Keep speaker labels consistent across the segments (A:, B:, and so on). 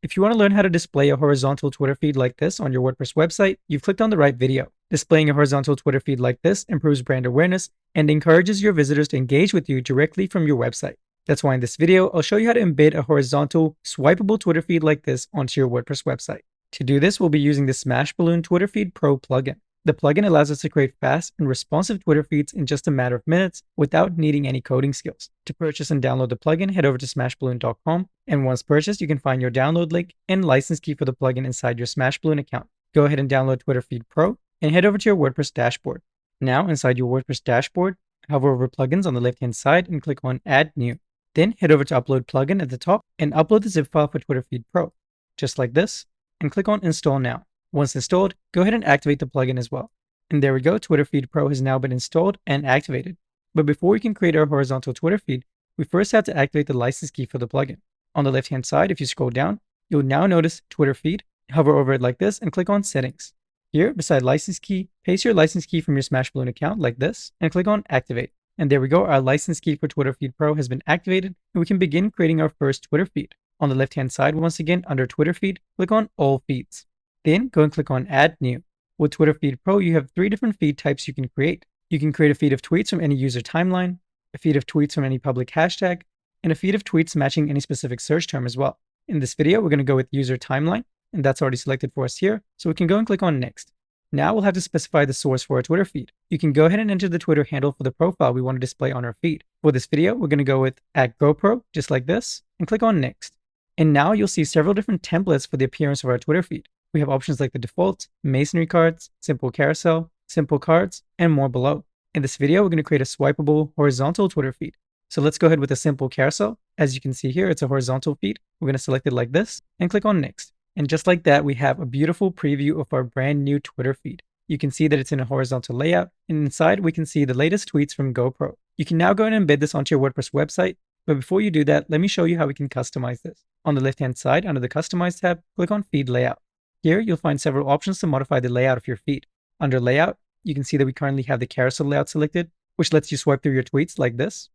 A: If you want to learn how to display a horizontal Twitter feed like this on your WordPress website, you've clicked on the right video. Displaying a horizontal Twitter feed like this improves brand awareness and encourages your visitors to engage with you directly from your website. That's why in this video, I'll show you how to embed a horizontal, swipeable Twitter feed like this onto your WordPress website. To do this, we'll be using the Smashballoon Twitter Feed Pro plugin. The plugin allows us to create fast and responsive Twitter feeds in just a matter of minutes without needing any coding skills. To purchase and download the plugin, head over to smashballoon.com, and once purchased, you can find your download link and license key for the plugin inside your Smashballoon account. Go ahead and download Twitter Feed Pro and head over to your WordPress dashboard. Now, inside your WordPress dashboard, hover over Plugins on the left-hand side and click on Add New. Then head over to Upload Plugin at the top and upload the zip file for Twitter Feed Pro, just like this, and click on Install Now. Once installed, go ahead and activate the plugin as well. And there we go, Twitter Feed Pro has now been installed and activated. But before we can create our horizontal Twitter feed, we first have to activate the license key for the plugin. On the left-hand side, if you scroll down, you'll now notice Twitter Feed. Hover over it like this and click on Settings. Here, beside license key, paste your license key from your Smashballoon account like this and click on Activate. And there we go, our license key for Twitter Feed Pro has been activated and we can begin creating our first Twitter feed. On the left-hand side, once again, under Twitter Feed, click on All Feeds. Then go and click on Add New. With Twitter Feed Pro, you have 3 different feed types you can create. You can create a feed of tweets from any user timeline, a feed of tweets from any public hashtag, and a feed of tweets matching any specific search term as well. In this video, we're going to go with user timeline, and that's already selected for us here, so we can go and click on Next. Now we'll have to specify the source for our Twitter feed. You can go ahead and enter the Twitter handle for the profile we want to display on our feed. For this video, we're going to go with @GoPro, just like this, and click on Next. And now you'll see several different templates for the appearance of our Twitter feed. We have options like the default, masonry cards, simple carousel, simple cards, and more below. In this video, we're going to create a swipeable horizontal Twitter feed. So let's go ahead with a simple carousel. As you can see here, it's a horizontal feed. We're going to select it like this and click on Next. And just like that, we have a beautiful preview of our brand new Twitter feed. You can see that it's in a horizontal layout, and inside we can see the latest tweets from GoPro. You can now go and embed this onto your WordPress website. But before you do that, let me show you how we can customize this. On the left-hand side, under the Customize tab, click on Feed Layout. Here, you'll find several options to modify the layout of your feed. Under Layout, you can see that we currently have the carousel layout selected, which lets you swipe through your tweets like this.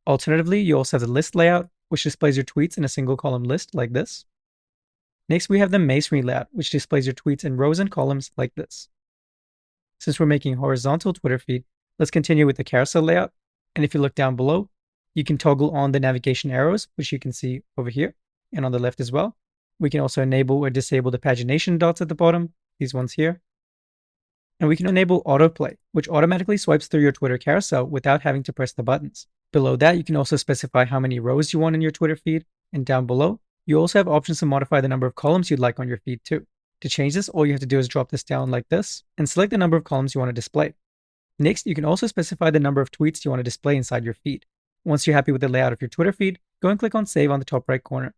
A: Alternatively, you also have the list layout, which displays your tweets in a single column list like this. Next, we have the masonry layout, which displays your tweets in rows and columns like this. Since we're making a horizontal Twitter feed, let's continue with the carousel layout. And if you look down below, you can toggle on the navigation arrows, which you can see over here and on the left as well. We can also enable or disable the pagination dots at the bottom, these ones here. And we can enable autoplay, which automatically swipes through your Twitter carousel without having to press the buttons. Below that, you can also specify how many rows you want in your Twitter feed. And down below, you also have options to modify the number of columns you'd like on your feed too. To change this, all you have to do is drop this down like this and select the number of columns you want to display. Next, you can also specify the number of tweets you want to display inside your feed. Once you're happy with the layout of your Twitter feed, go and click on Save on the top right corner.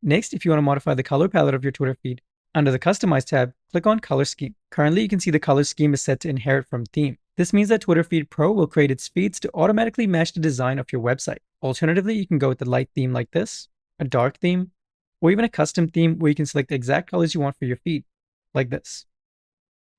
A: Next, if you want to modify the color palette of your Twitter feed, under the Customize tab, click on Color Scheme. Currently, you can see the color scheme is set to inherit from theme. This means that Twitter Feed Pro will create its feeds to automatically match the design of your website. Alternatively, you can go with the light theme like this, a dark theme, or even a custom theme where you can select the exact colors you want for your feed, like this.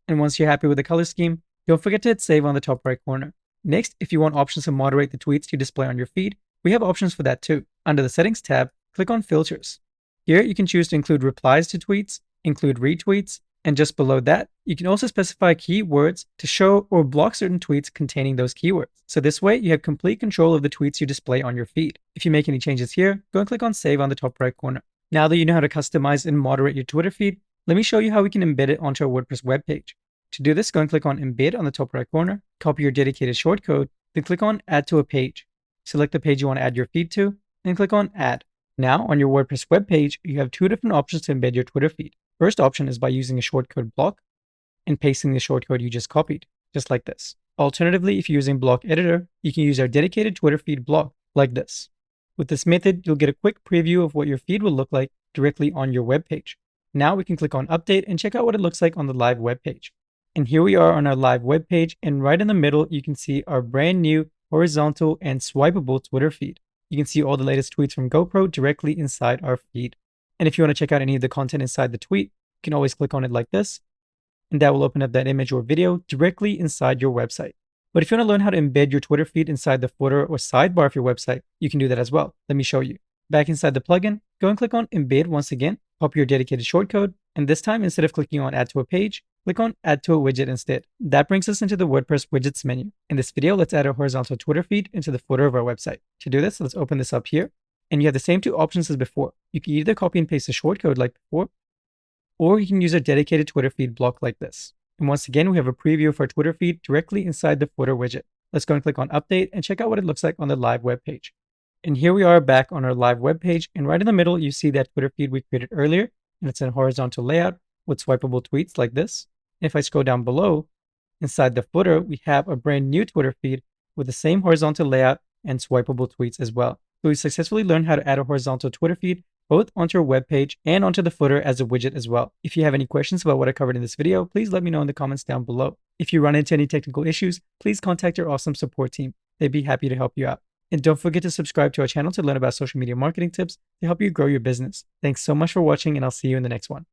A: And once you're happy with the color scheme, don't forget to hit Save on the top right corner. Next, if you want options to moderate the tweets you display on your feed, we have options for that too. Under the Settings tab, click on Filters. Here, you can choose to include replies to tweets, include retweets, and just below that, you can also specify keywords to show or block certain tweets containing those keywords. So this way, you have complete control of the tweets you display on your feed. If you make any changes here, go and click on Save on the top right corner. Now that you know how to customize and moderate your Twitter feed, let me show you how we can embed it onto our WordPress webpage. To do this, go and click on Embed on the top right corner, copy your dedicated shortcode, then click on Add to a page. Select the page you want to add your feed to, and click on Add. Now, on your WordPress webpage, you have 2 different options to embed your Twitter feed. First option is by using a shortcode block and pasting the shortcode you just copied, just like this. Alternatively, if you're using Block Editor, you can use our dedicated Twitter feed block, like this. With this method, you'll get a quick preview of what your feed will look like directly on your webpage. Now we can click on Update and check out what it looks like on the live webpage. And here we are on our live webpage, and right in the middle, you can see our brand new horizontal and swipeable Twitter feed. You can see all the latest tweets from GoPro directly inside our feed. And if you want to check out any of the content inside the tweet, you can always click on it like this, and that will open up that image or video directly inside your website. But if you want to learn how to embed your Twitter feed inside the footer or sidebar of your website, you can do that as well. Let me show you. Back inside the plugin, go and click on Embed once again, copy your dedicated shortcode, and this time instead of clicking on Add to a page, click on Add to a widget instead. That brings us into the WordPress widgets menu. In this video, let's add a horizontal Twitter feed into the footer of our website. To do this, let's open this up here, and you have the same two options as before. You can either copy and paste the shortcode like before, or you can use a dedicated Twitter feed block like this. And once again, we have a preview of our Twitter feed directly inside the footer widget. Let's go and click on Update and check out what it looks like on the live web page. And here we are back on our live web page, and right in the middle, you see that Twitter feed we created earlier, and it's in horizontal layout with swipeable tweets like this. And if I scroll down below, inside the footer, we have a brand new Twitter feed with the same horizontal layout and swipeable tweets as well. So we successfully learned how to add a horizontal Twitter feed both onto our web page and onto the footer as a widget as well. If you have any questions about what I covered in this video, please let me know in the comments down below. If you run into any technical issues, please contact your awesome support team. They'd be happy to help you out. And don't forget to subscribe to our channel to learn about social media marketing tips to help you grow your business. Thanks so much for watching, and I'll see you in the next one.